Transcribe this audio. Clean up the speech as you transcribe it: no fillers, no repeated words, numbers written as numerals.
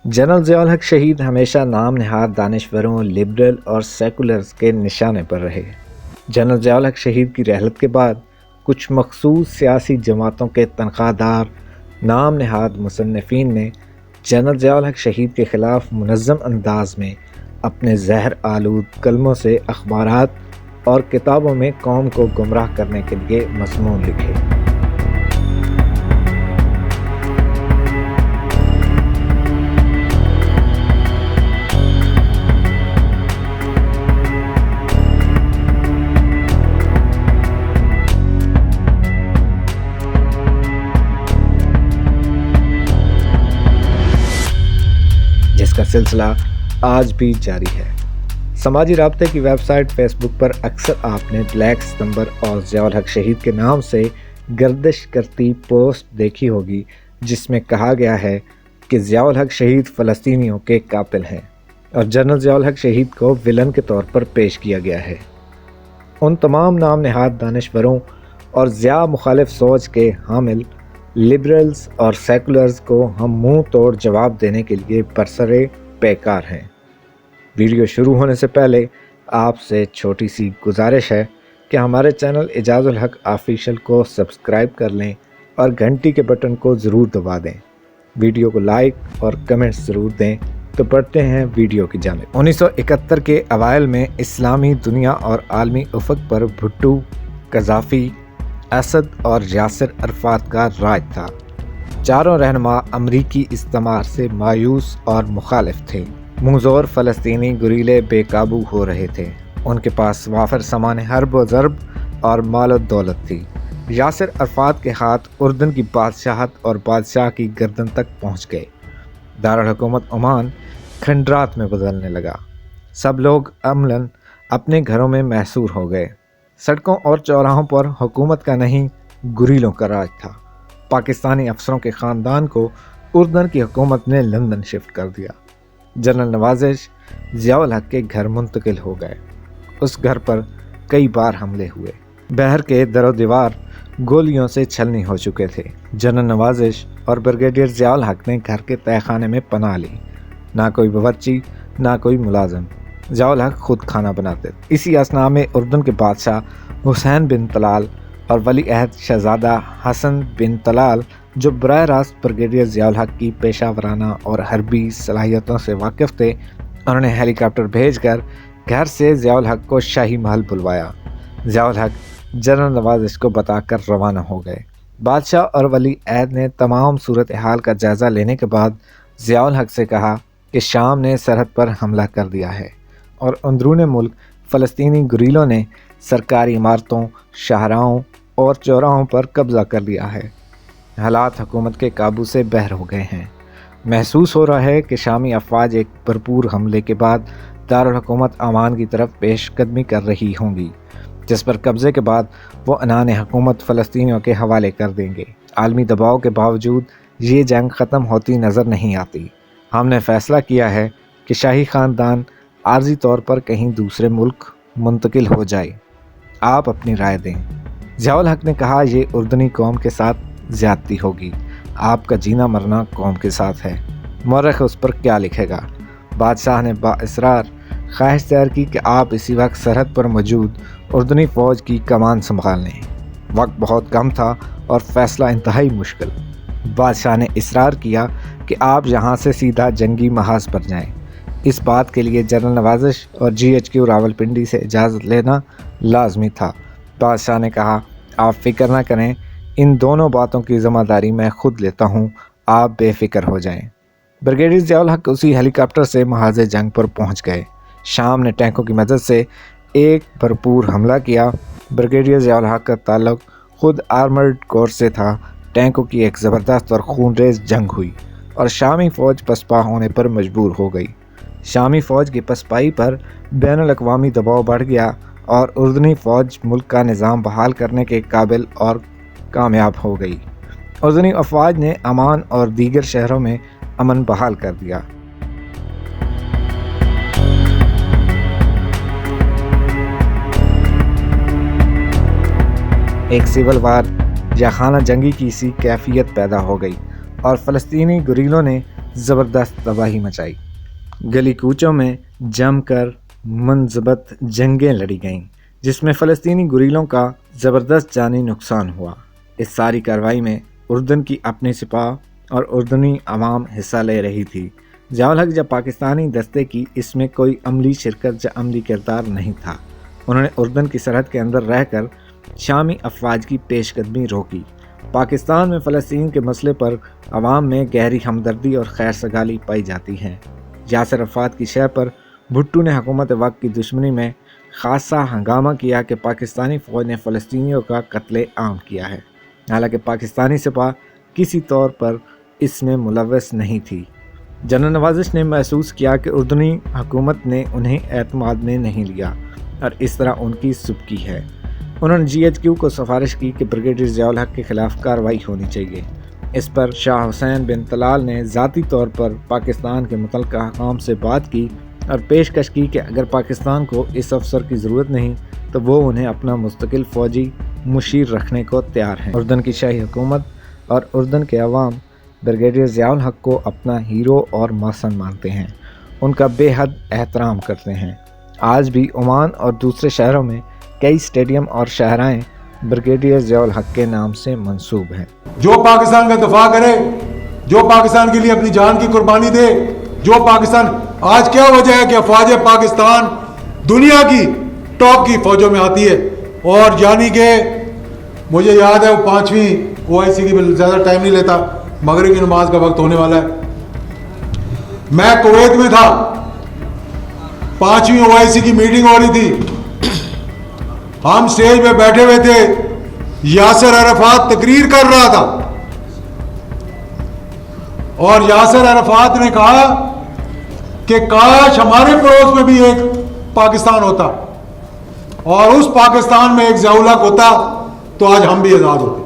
General Zia الحق شہید ہمیشہ نام نہاد دانشوروں، لبرل اور سیکولرز کے نشانے پر رہے۔ جنرل ضیاء الحق شہید کی رحلت کے بعد کچھ مخصوص سیاسی جماعتوں کے تنخواہ دار نام نہاد مصنفین نے جنرل ضیاء الحق شہید کے خلاف منظم انداز میں اپنے زہر آلود کلموں سے اخبارات اور کتابوں میں قوم کو گمراہ کرنے کے لیے مضمون لکھے۔ جس کا سلسلہ آج بھی جاری ہے۔ سماجی رابطے کی ویب سائٹ فیس بک پر اکثر آپ نے بلیک ستمبر اور ضیاء الحق شہید کے نام سے گردش کرتی پوسٹ دیکھی ہوگی، جس میں کہا گیا ہے کہ ضیاء الحق شہید فلسطینیوں کے قاتل ہیں اور جنرل ضیاء الحق شہید کو ولن کے طور پر پیش کیا گیا ہے۔ ان تمام نام نہاد دانشوروں اور ضیاء مخالف سوچ کے حامل لبرلز اور سیکولرز کو ہم منہ توڑ جواب دینے کے لیے برسرے پیکار ہیں۔ ویڈیو شروع ہونے سے پہلے آپ سے چھوٹی سی گزارش ہے کہ ہمارے چینل اعجاز الحق آفیشیل کو سبسکرائب کر لیں اور گھنٹی کے بٹن کو ضرور دبا دیں۔ ویڈیو کو لائک اور کمنٹس ضرور دیں۔ تو بڑھتے ہیں ویڈیو کی جانب۔ 1971 کے اوائل میں اسلامی دنیا اور عالمی افق پر بھٹو، قذافی، اسد اور یاسر عرفات کا راج تھا۔ چاروں رہنما امریکی استعمار سے مایوس اور مخالف تھے۔ منظور فلسطینی گریلے بے قابو ہو رہے تھے۔ ان کے پاس وافر سامان حرب و ضرب اور مال و دولت تھی۔ یاسر عرفات کے ہاتھ اردن کی بادشاہت اور بادشاہ کی گردن تک پہنچ گئے۔ دارالحکومت عمان کھنڈرات میں بدلنے لگا۔ سب لوگ عملاً اپنے گھروں میں محصور ہو گئے۔ سڑکوں اور چوراہوں پر حکومت کا نہیں، گریلوں کا راج تھا۔ پاکستانی افسروں کے خاندان کو اردن کی حکومت نے لندن شفٹ کر دیا۔ جنرل نوازش ضیاء الحق کے گھر منتقل ہو گئے۔ اس گھر پر کئی بار حملے ہوئے۔ بحر کے در و دیوار گولیوں سے چھلنی ہو چکے تھے۔ جنرل نوازش اور بریگیڈیئر ضیاء الحق نے گھر کے تہہ خانے میں پناہ لی۔ نہ کوئی باورچی، نہ کوئی ملازم۔ ضیاء الحق خود کھانا بناتے تھے۔ اسی اثنا میں اردن کے بادشاہ حسین بن طلال اور ولی عہد شہزادہ حسن بن طلال، جو براہ راست بریگیڈیئر ضیاء الحق کی پیشہ ورانہ اور حربی صلاحیتوں سے واقف تھے، انہوں نے ہیلی کاپٹر بھیج کر گھر سے ضیاء الحق کو شاہی محل بلوایا۔ ضیاء الحق جنرل نوازش کو بتا کر روانہ ہو گئے۔ بادشاہ اور ولی عہد نے تمام صورتحال کا جائزہ لینے کے بعد ضیاء الحق سے کہا کہ شام نے سرحد پر حملہ کر دیا ہے اور اندرون ملک فلسطینی گریلوں نے سرکاری عمارتوں، شاہراہوں اور چوراہوں پر قبضہ کر لیا ہے۔ حالات حکومت کے قابو سے باہر ہو گئے ہیں۔ محسوس ہو رہا ہے کہ شامی افواج ایک بھرپور حملے کے بعد دارالحکومت عمان کی طرف پیش قدمی کر رہی ہوں گی، جس پر قبضے کے بعد وہ عنان حکومت فلسطینیوں کے حوالے کر دیں گے۔ عالمی دباؤ کے باوجود یہ جنگ ختم ہوتی نظر نہیں آتی۔ ہم نے فیصلہ کیا ہے کہ شاہی خاندان عارضی طور پر کہیں دوسرے ملک منتقل ہو جائے۔ آپ اپنی رائے دیں۔ ضیاء الحق نے کہا، یہ اردنی قوم کے ساتھ زیادتی ہوگی۔ آپ کا جینا مرنا قوم کے ساتھ ہے۔ مورخ اس پر کیا لکھے گا؟ بادشاہ نے بااصرار خواہش ظاہر کی کہ آپ اسی وقت سرحد پر موجود اردنی فوج کی کمان سنبھال لیں۔ وقت بہت کم تھا اور فیصلہ انتہائی مشکل۔ بادشاہ نے اصرار کیا کہ آپ یہاں سے سیدھا جنگی محاذ پر جائیں۔ اس بات کے لیے جنرل نوازش اور GHQ راولپنڈی سے اجازت لینا لازمی تھا۔ بادشاہ نے کہا، آپ فکر نہ کریں، ان دونوں باتوں کی ذمہ داری میں خود لیتا ہوں، آپ بے فکر ہو جائیں۔ بریگیڈیئر ضیاء الحق اسی ہیلی کاپٹر سے محاذ جنگ پر پہنچ گئے۔ شام نے ٹینکوں کی مدد سے ایک بھرپور حملہ کیا۔ بریگیڈیئر ضیاء الحق کا تعلق خود آرمرڈ کور سے تھا۔ ٹینکوں کی ایک زبردست اور خونریز جنگ ہوئی اور شامی فوج پسپا ہونے پر مجبور ہو گئی۔ شامی فوج کی پسپائی پر بین الاقوامی دباؤ بڑھ گیا اور اردنی فوج ملک کا نظام بحال کرنے کے قابل اور کامیاب ہو گئی۔ اردنی افواج نے عمان اور دیگر شہروں میں امن بحال کر دیا۔ ایک سول وار یا خانہ جنگی کی سی کیفیت پیدا ہو گئی اور فلسطینی گریلوں نے زبردست تباہی مچائی۔ گلی کوچوں میں جم کر منضبط جنگیں لڑی گئیں جس میں فلسطینی گوریلوں کا زبردست جانی نقصان ہوا۔ اس ساری کارروائی میں اردن کی اپنی سپاہ اور اردنی عوام حصہ لے رہی تھی۔ ضیاء الحق جب پاکستانی دستے کی اس میں کوئی عملی شرکت یا عملی کردار نہیں تھا۔ انہوں نے اردن کی سرحد کے اندر رہ کر شامی افواج کی پیش قدمی روکی۔ پاکستان میں فلسطین کے مسئلے پر عوام میں گہری ہمدردی اور خیر سگالی پائی جاتی ہے۔ یاسر عرفات کی شہ پر بھٹو نے حکومت وقت کی دشمنی میں خاصا ہنگامہ کیا کہ پاکستانی فوج نے فلسطینیوں کا قتل عام کیا ہے، حالانکہ پاکستانی سپاہ کسی طور پر اس میں ملوث نہیں تھی۔ جنرل نوازش نے محسوس کیا کہ اردنی حکومت نے انہیں اعتماد میں نہیں لیا اور اس طرح ان کی سبکی ہے۔ انہوں نے GHQ کو سفارش کی کہ بریگیڈیئر ضیاء الحق کے خلاف کارروائی ہونی چاہیے۔ اس پر شاہ حسین بن طلال نے ذاتی طور پر پاکستان کے متعلقہ حکام سے بات کی اور پیشکش کی کہ اگر پاکستان کو اس افسر کی ضرورت نہیں تو وہ انہیں اپنا مستقل فوجی مشیر رکھنے کو تیار ہیں۔ اردن کی شاہی حکومت اور اردن کے عوام بریگیڈیئر ضیاء الحق کو اپنا ہیرو اور محسن مانتے ہیں، ان کا بے حد احترام کرتے ہیں۔ آج بھی عمان اور دوسرے شہروں میں کئی اسٹیڈیم اور شاہراہیں بریگیڈیئر ضیاء الحق کے نام سے منسوب ہیں۔ جو پاکستان کا دفاع کرے، جو پاکستان کے لیے اپنی جان کی قربانی دے، جو پاکستان، آج کیا وجہ ہے کہ افواج پاکستان دنیا کی ٹاپ کی فوجوں میں آتی ہے، اور یعنی کہ مجھے یاد ہے وہ 5ویں OIC کی، زیادہ ٹائم نہیں لیتا، مغرب کی نماز کا وقت ہونے والا ہے، میں کویت میں تھا، 5ویں OIC کی میٹنگ ہو رہی تھی، ہم سٹیج پہ بیٹھے ہوئے تھے، یاسر عرفات تقریر کر رہا تھا اور یاسر عرفات نے کہا کہ کاش ہمارے پڑوس میں بھی ایک پاکستان ہوتا اور اس پاکستان میں ایک ضیاء الحق ہوتا تو آج ہم بھی آزاد ہوتے۔